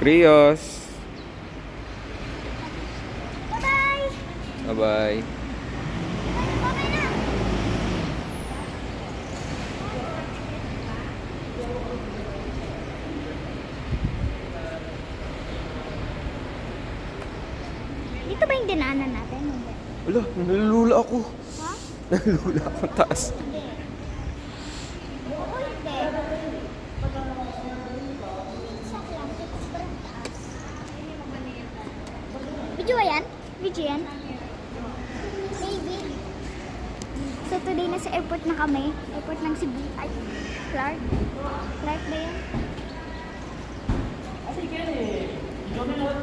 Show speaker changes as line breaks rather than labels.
Prios.
Bye-bye!
Bye-bye.
Bye-bye na! Dito ba yung dinaanan natin? Hindi.
Wala, nalulula ako.
Ha?
Nalulula ako taas.
Hindi. Oo, hindi. Sak lang. Sobrang taas. Video ba yan? Video yan? Maybe. So today nasa airport na kami. Airport ng Cebu. Ay, Clark. Clark ba yan?
I think it is. You don't know what